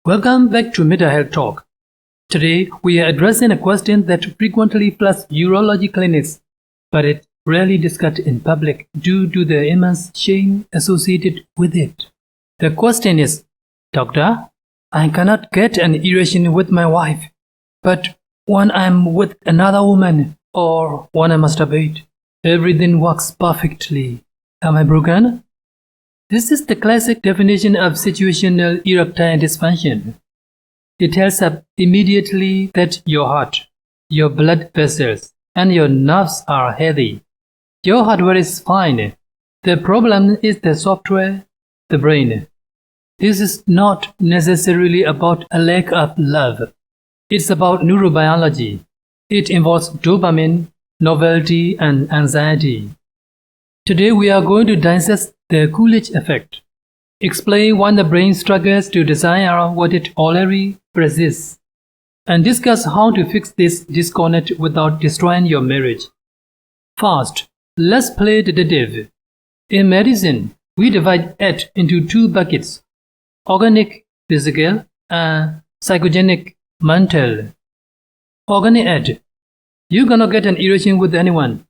Welcome back to Metta Health Talk. Today, we are addressing a question that frequently floods urology clinics, but it's rarely discussed in public due to the immense shame associated with it. The question is, Doctor, I cannot get an erection with my wife, but when I'm with another woman or when I masturbate, everything works perfectly. Am I broken? This is the classic definition of situational erectile dysfunction. It tells us immediately that your heart, your blood vessels, and your nerves are healthy. Your hardware is fine. The problem is the software, the brain. This is not necessarily about a lack of love. It's about neurobiology. It involves dopamine, novelty, and anxiety. Today we are going to dissect the Coolidge Effect, explain why the brain struggles to desire what it already possesses, and discuss how to fix this disconnect without destroying your marriage. First, let's play detective. In medicine, we divide it into two buckets: organic, physical, and psychogenic, mental. Organic ed. You're gonna get an erection with anyone,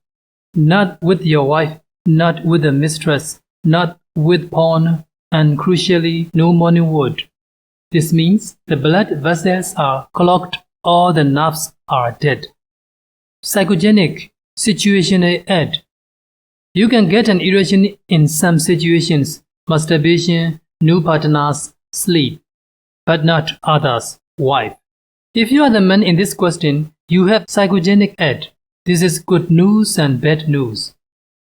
not with your wife, not with a mistress, not with porn, and crucially, no morning wood. This means the blood vessels are clogged or the nerves are dead. Psychogenic, situational ed. You can get an erection in some situations, masturbation, new partners, sleep, but not others, wife. If you are the man in this question, you have psychogenic ed. This is good news and bad news.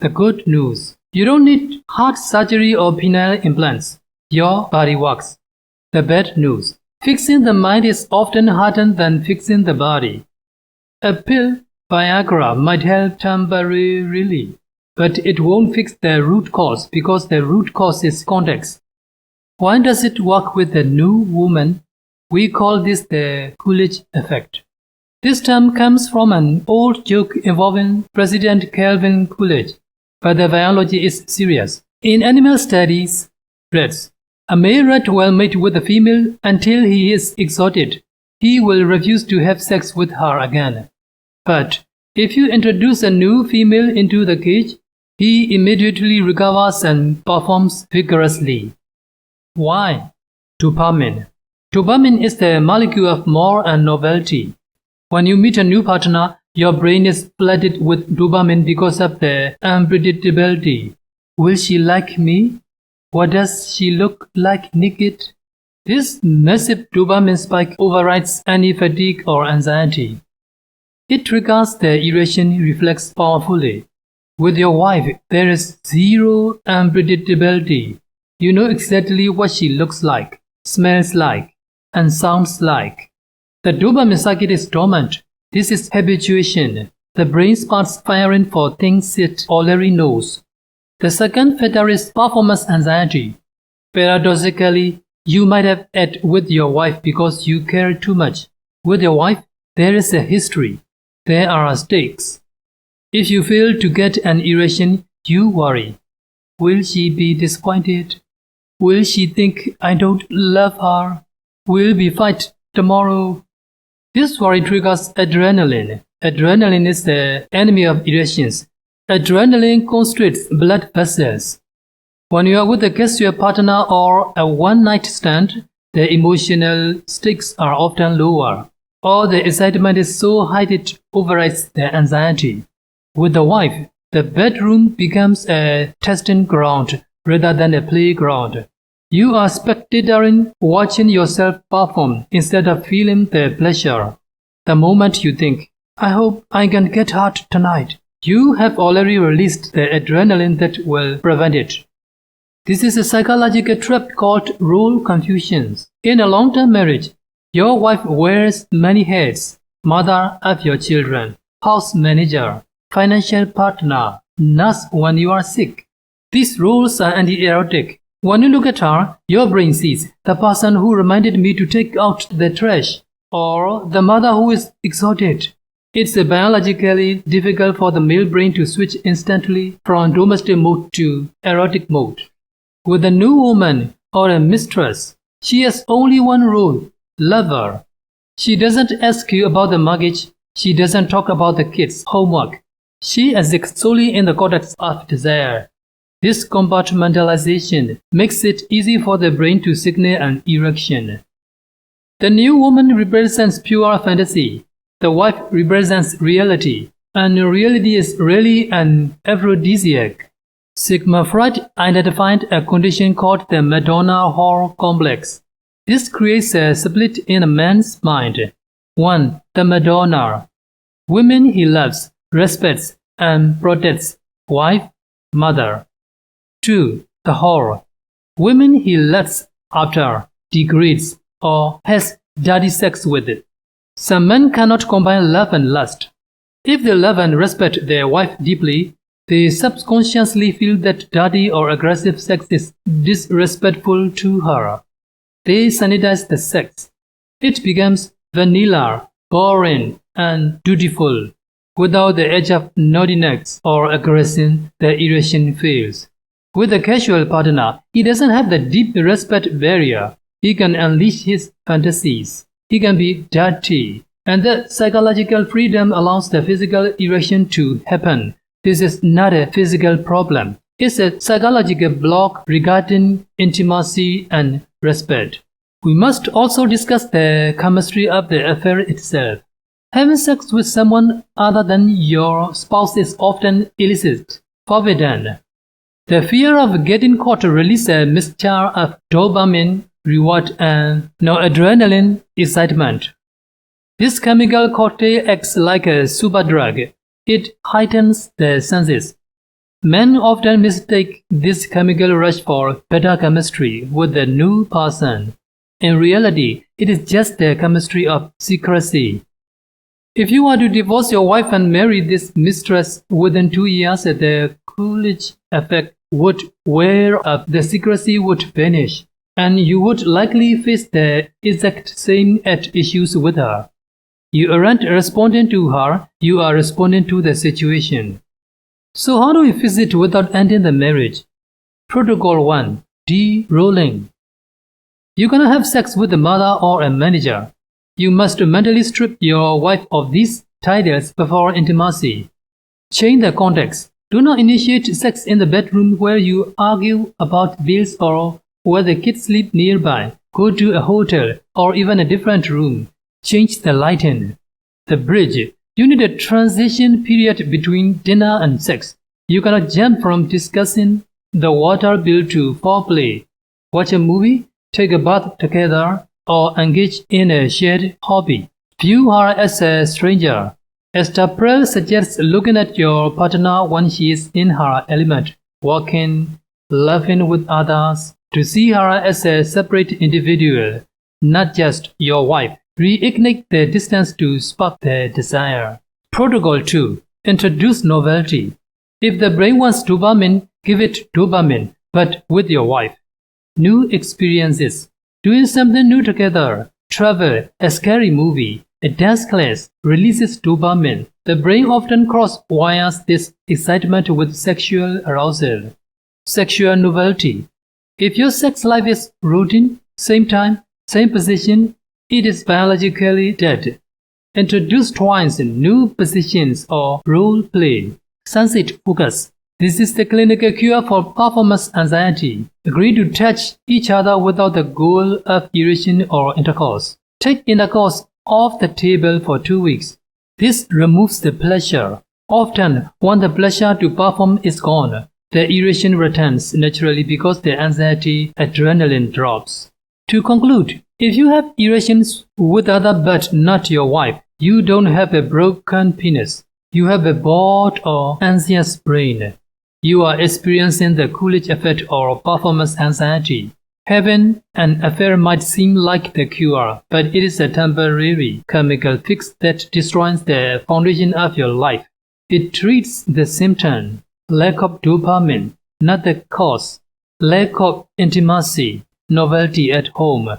The good news: you don't need heart surgery or penile implants. Your body works. The bad news: fixing the mind is often harder than fixing the body. A pill, Viagra, might help temporarily, but it won't fix the root cause because the root cause is context. Why does it work with a new woman? We call this the Coolidge Effect. This term comes from an old joke involving President Calvin Coolidge, but the biology is serious. In animal studies, rats, a male rat will mate with a female until he is exhausted. He will refuse to have sex with her again. But if you introduce a new female into the cage, he immediately recovers and performs vigorously. Why? Dopamine. Dopamine is the molecule of more and novelty. When you meet a new partner, your brain is flooded with dopamine because of the unpredictability. Will she like me? What does she look like naked? This massive dopamine spike overrides any fatigue or anxiety. It triggers the erection reflex powerfully. With your wife, there is zero unpredictability. You know exactly what she looks like, smells like, and sounds like. The dopamine circuit is dormant. This is habituation. The brain starts firing for things it already knows. The second factor is performance anxiety. Paradoxically, you might have it with your wife because you care too much. With your wife, there is a history. There are stakes. If you fail to get an erection, you worry. Will she be disappointed? Will she think I don't love her? Will we fight tomorrow? This worry triggers adrenaline. Adrenaline is the enemy of erections. Adrenaline constricts blood vessels. When you are with a casual partner or a one-night stand, the emotional stakes are often lower, or the excitement is so high it overrides the anxiety. With the wife, the bedroom becomes a testing ground rather than a playground. You are spectating, watching yourself perform instead of feeling the pleasure. The moment you think, I hope I can get hard tonight, you have already released the adrenaline that will prevent it. This is a psychological trap called role confusion. In a long-term marriage, your wife wears many hats: mother of your children, house manager, financial partner, nurse when you are sick. These roles are anti-erotic. When you look at her, your brain sees the person who reminded me to take out the trash, or the mother who is exhausted. It's biologically difficult for the male brain to switch instantly from domestic mode to erotic mode. With a new woman or a mistress, She has only one rule: love her. She doesn't ask you about the mortgage. She doesn't talk about the kids' homework. She exists solely in the context of desire. This compartmentalization makes it easy for the brain to signal an erection. The new woman represents pure fantasy. The wife represents reality, and reality is really an aphrodisiac. Sigmund Freud identified a condition called the Madonna-Whore Complex. This creates a split in a man's mind. 1. The Madonna. Women he loves, respects, and protects. Wife, mother. 2. The whore. Women he lusts after, degrades, or has dirty sex with. Some men cannot combine love and lust. If they love and respect their wife deeply, they subconsciously feel that dirty or aggressive sex is disrespectful to her. They sanitize the sex. It becomes vanilla, boring, and dutiful. Without the edge of naughtiness or aggression, the erection fails. With a casual partner, he doesn't have the deep respect barrier. He can unleash his fantasies. He can be dirty, and the psychological freedom allows the physical erection to happen. This is not a physical problem. It's a psychological block regarding intimacy and respect. We must also discuss the chemistry of the affair itself. Having sex with someone other than your spouse is often illicit, forbidden. The fear of getting caught releases a mixture of dopamine, reward, and noradrenaline excitement. This chemical cocktail acts like a superdrug. It heightens the senses. Men often mistake this chemical rush for better chemistry with the new person. In reality, it is just the chemistry of secrecy. If you were to divorce your wife and marry this mistress within 2 years, the Coolidge Effect would wear off, the secrecy would vanish, and you would likely face the exact same issues with her. You aren't responding to her, you are responding to the situation. So how do we fix it without ending the marriage? Protocol 1. De-rolling. You're gonna have sex with a mother or a manager. You must mentally strip your wife of these titles before intimacy. Change the context. Do not initiate sex in the bedroom where you argue about bills or where the kids sleep nearby. Go to a hotel or even a different room. Change the lighting. The bridge. You need a transition period between dinner and sex. You cannot jump from discussing the water bill to foreplay. Watch a movie, take a bath together, or engage in a shared hobby. View her as a stranger. Esther Perel suggests looking at your partner when she is in her element, walking, laughing with others, to see her as a separate individual, not just your wife. Reignite the distance to spark the desire. Protocol 2. Introduce novelty. If the brain wants dopamine, give it dopamine, but with your wife. New experiences. Doing something new together. Travel, a scary movie, a dance class releases dopamine. The brain often cross-wires this excitement with sexual arousal. Sexual novelty. If your sex life is routine, same time, same position, it is biologically dead. Introduce twins in new positions or role play. Sensate Focus. This is the clinical cure for performance anxiety. Agree to touch each other without the goal of erection or intercourse. Take intercourse off the table for 2 weeks. This removes the pleasure. Often, when the pleasure to perform is gone, the erection returns naturally because the anxiety adrenaline drops. To conclude, if you have erections with other but not your wife, you don't have a broken penis. You have a bored or anxious brain. You are experiencing the Coolidge Effect or performance anxiety. Having an affair might seem like the cure, but it is a temporary chemical fix that destroys the foundation of your life. It treats the symptom, lack of dopamine, not the cause, lack of intimacy, novelty at home.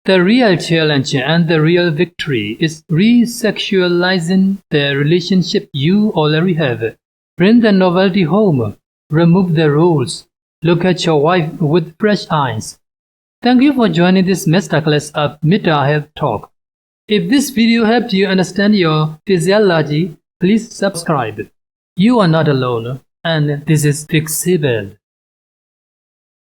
The real challenge and the real victory is re-sexualizing the relationship you already have. Bring the novelty home. Remove the rules. Look at your wife with fresh eyes. Thank you for joining this masterclass of Metta Health Talk. If this video helped you understand your physiology, please subscribe. You are not alone, and this is fixable.